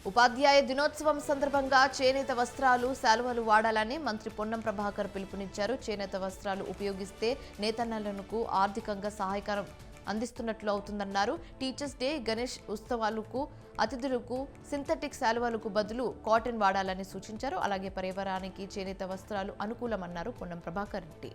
ఉపాధ్యాయ దినోత్సవం సందర్భంగా చేనేత వస్త్రాలు, శాలువలు వాడాలని మంత్రి పొన్నం ప్రభాకర్ పిలుపునిచ్చారు. చేనేత వస్త్రాలు ఉపయోగిస్తే నేతన్నలకు ఆర్థికంగా సహాయకరం అందిస్తున్నట్లు అవుతుందన్నారు. టీచర్స్ డే, గణేష్ ఉత్సవాలకు అతిథులకు సింథటిక్ శాలువలకు బదులు కాటన్ వాడాలని సూచించారు. అలాగే పర్యావరణానికి చేనేత వస్త్రాలు అనుకూలమన్నారు పొన్నం ప్రభాకర్ రెడ్డి.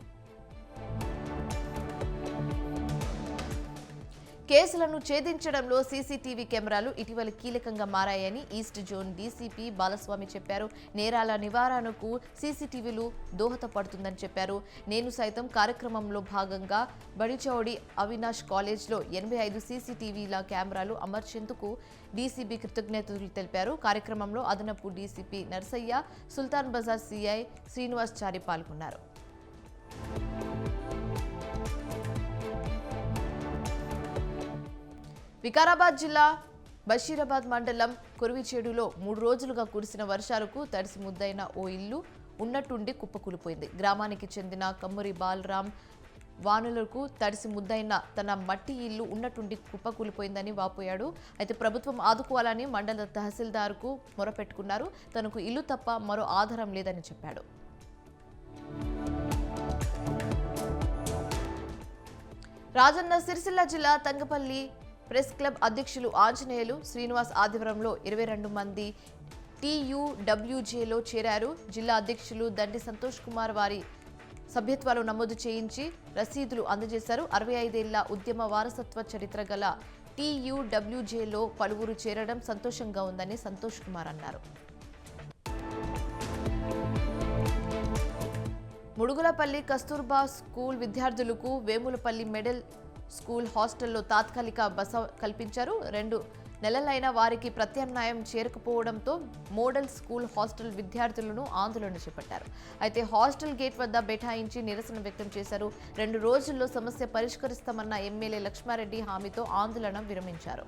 కేసులను ఛేదించడంలో సీసీటీవీ కెమెరాలు ఇటీవల కీలకంగా మారాయని ఈస్ట్ జోన్ డీసీపీ బాలస్వామి చెప్పారు. నేరాల నివారణకు సీసీటీవీలు దోహదపడుతుందని చెప్పారు. నేను సైతం కార్యక్రమంలో భాగంగా బడిచౌడి అవినాష్ కాలేజ్లో 85 సీసీటీవీల కెమెరాలు అమర్చేందుకు డీసీపీ కృతజ్ఞతలు తెలిపారు. కార్యక్రమంలో అదనపు డీసీపీ నర్సయ్య, సుల్తాన్ బజార్ సీఐ శ్రీనివాస్ చారి పాల్గొన్నారు. వికారాబాద్ జిల్లా బషీరాబాద్ మండలం కురువిచేడులో 3 రోజులుగా కురిసిన వర్షాలకు తడిసి ముద్దైన ఓ ఇల్లు ఉన్నట్టుండి కుప్పకూలిపోయింది. గ్రామానికి చెందిన కమ్మరి బాలరాం వానలకు తడిసి ముద్దైన తన మట్టి ఇల్లు ఉన్నట్టుండి కుప్పకూలిపోయిందని వాపోయాడు. అయితే ప్రభుత్వం ఆదుకోవాలని మండల తహసీల్దార్కు మొరపెట్టుకున్నారు. తనకు ఇల్లు తప్ప మరో ఆధారం లేదని చెప్పాడు. రాజన్న సిరిసిల్ల జిల్లా తంగపల్లి ప్రెస్ క్లబ్ అధ్యక్షులు ఆంజనేయులు శ్రీనివాస్ ఆధ్వర్యంలో 22 మంది TUWJలో చేరారు. జిల్లా అధ్యక్షులు దండి సంతోష్ కుమార్ వారి సభ్యత్వాలు నమోదు చేయించి రసీదులు అందజేశారు. 65 ఏళ్ల ఉద్యమ వారసత్వ చరిత్ర గల TUWJలో పలువురు చేరడం సంతోషంగా ఉందని సంతోష్ కుమార్ అన్నారు. ముడుగులపల్లి కస్తూర్బా స్కూల్ విద్యార్థులకు వేములపల్లి మిడిల్ స్కూల్ హాస్టల్లో తాత్కాలిక బస కల్పించారు. 2 నెలలైన వారికి ప్రత్యామ్నాయం చేరకపోవడంతో మోడల్ స్కూల్ హాస్టల్ విద్యార్థులను ఆందోళన చేపట్టారు. అయితే హాస్టల్ గేట్ వద్ద బైఠాయించి నిరసన వ్యక్తం చేశారు. 2 రోజుల్లో సమస్య పరిష్కరిస్తామన్న ఎమ్మెల్యే లక్ష్మారెడ్డి హామీతో ఆందోళన విరమించారు.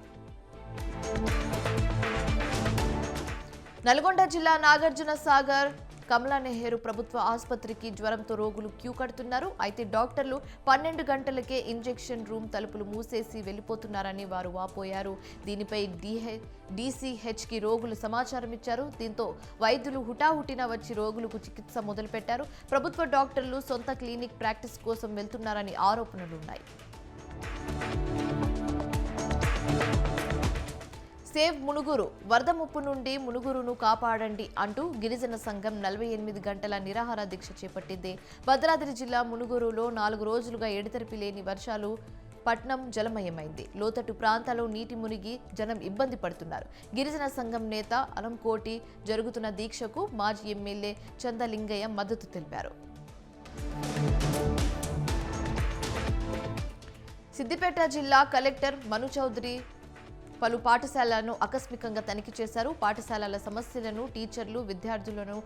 నల్గొండ జిల్లా నాగార్జున సాగర్ కమలా నెహ్రూ ప్రభుత్వ ఆసుపత్రికి జ్వరంతో రోగులు క్యూ కడుతున్నారు. అయితే డాక్టర్లు 12 గంటలకే ఇంజెక్షన్ రూమ్ తలుపులు మూసేసి వెళ్లిపోతున్నారని వారు వాపోయారు. దీనిపై DCHకి రోగులు సమాచారం ఇచ్చారు. దీంతో వైద్యులు హుటాహుటిన వచ్చి రోగులకు చికిత్స మొదలుపెట్టారు. ప్రభుత్వ డాక్టర్లు సొంత క్లినిక్ ప్రాక్టీస్ కోసం వెళ్తున్నారని ఆరోపణలున్నాయి. సేవ్ మునుగురు, వరద ముప్పు నుండి మునుగురును కాపాడండి అంటూ గిరిజన సంఘం 48 గంటల నిరాహార దీక్ష చేపట్టింది. భద్రాద్రి జిల్లా మునుగురులో 4 రోజులుగా ఎడతెరిపి లేని వర్షాలు పట్నం జలమయమైంది. లోతట్టు ప్రాంతాల్లో నీటి మునిగి జనం ఇబ్బంది పడుతున్నారు. గిరిజన సంఘం నేత అలంకోటి జరుగుతున్న దీక్షకు మాజీ ఎమ్మెల్యే చందలింగయ్య మద్దతు తెలిపారు. సిద్దిపేట జిల్లా కలెక్టర్ మను చౌదరి పలు పాఠశాలలను ఆకస్మికంగా తనిఖీ చేశారు. పాఠశాలల సమస్యలను టీచర్లు, విద్యార్థులను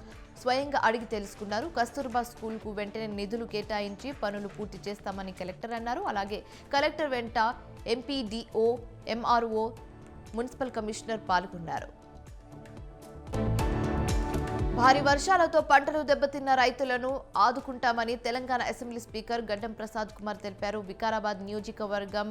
స్వయంగా అడిగి తెలుసుకున్నారు. కస్తూర్బా స్కూల్కు వెంటనే నిధులు కేటాయించి పనులు పూర్తి చేస్తామని కలెక్టర్ అన్నారు. అలాగే కలెక్టర్ వెంట MPDO, MRO, మున్సిపల్ కమిషనర్ పాల్గొన్నారు. భారీ వర్షాలతో పంటలు దెబ్బతిన్న రైతులను ఆదుకుంటామని తెలంగాణ అసెంబ్లీ స్పీకర్ గడ్డం ప్రసాద్ కుమార్ తెలిపారు. వికారాబాద్ నియోజకవర్గం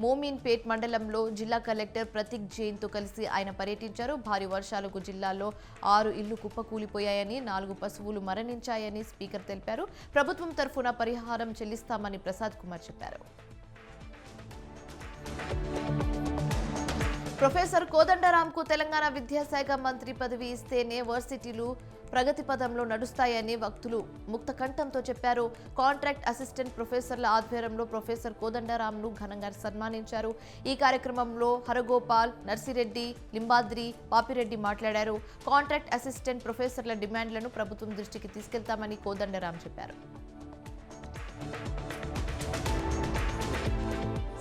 మోమిన్పేట్ మండలంలో జిల్లా కలెక్టర్ ప్రతీక్ జైన్తో కలిసి ఆయన పర్యటించారు. భారీ వర్షాలకు జిల్లాలో 6 ఇళ్లు కుప్పకూలిపోయాయని, 4 పశువులు మరణించాయని స్పీకర్ తెలిపారు. ప్రభుత్వం తరఫున పరిహారం చెల్లిస్తామని ప్రసాద్ కుమార్ చెప్పారు. ప్రొఫెసర్ కోదండరాంకు తెలంగాణ విద్యాశాఖ మంత్రి పదవి ఇస్తేనే వర్సిటీలు ప్రగతి పదంలో నడుస్తాయని వక్తులు ముక్త కంఠంతో చెప్పారు. కాంట్రాక్ట్ అసిస్టెంట్ ప్రొఫెసర్ల ఆధ్వర్యంలో ప్రొఫెసర్ కోదండరాంను ఘనంగా సన్మానించారు. ఈ కార్యక్రమంలో హరగోపాల్, నర్సిరెడ్డి, లింబాద్రి, పాపిరెడ్డి మాట్లాడారు. కాంట్రాక్ట్ అసిస్టెంట్ ప్రొఫెసర్ల డిమాండ్లను ప్రభుత్వం దృష్టికి తీసుకెళ్తామని కోదండరాం చెప్పారు.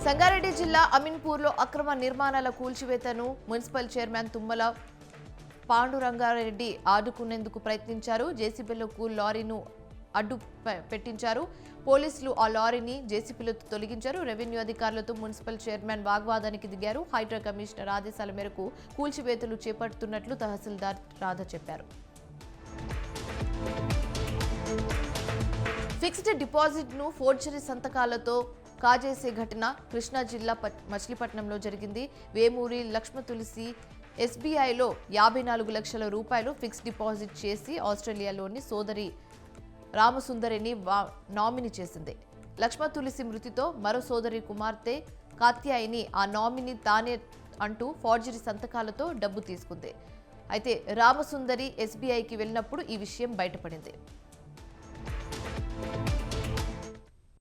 సంగారెడ్డి జిల్లా అమీన్పూర్లో అక్రమ నిర్మాణాల కూల్చివేతను మున్సిపల్ చైర్మన్ తుమ్మల పాండురంగారెడ్డి ఆదుకునేందుకు ప్రయత్నించారు. జేసీబీలకు లారీను అడ్డు పెట్టించారు. పోలీసులు ఆ లారీని జేసీబీలతో తొలగించారు. రెవెన్యూ అధికారులతో మున్సిపల్ చైర్మన్ వాగ్వాదానికి దిగారు. హైడ్రా కమిషనర్ ఆదేశాల మేరకు కూల్చివేతలు చేపడుతున్నట్లు తహసీల్దార్ రాధ చెప్పారు. ఫిక్స్డ్ డిపాజిట్ను ఫోర్జరీ సంతకాలతో కాజేసే ఘటన కృష్ణా జిల్లా మచిలీపట్నంలో జరిగింది. వేమూరి లక్ష్మతులసి ఎస్బీఐలో 54 లక్షల రూపాయలు ఫిక్స్డ్ డిపాజిట్ చేసి ఆస్ట్రేలియాలోని సోదరి రామసుందరిని నామినీ చేసింది. లక్ష్మ తులసి మృతితో మరో సోదరి కుమార్తె కాత్యాయిని ఆ నామినీ తానే అంటూ ఫోర్జరీ సంతకాలతో డబ్బు తీసుకుంది. అయితే రామసుందరి ఎస్బీఐకి వెళ్ళినప్పుడు ఈ విషయం బయటపడింది.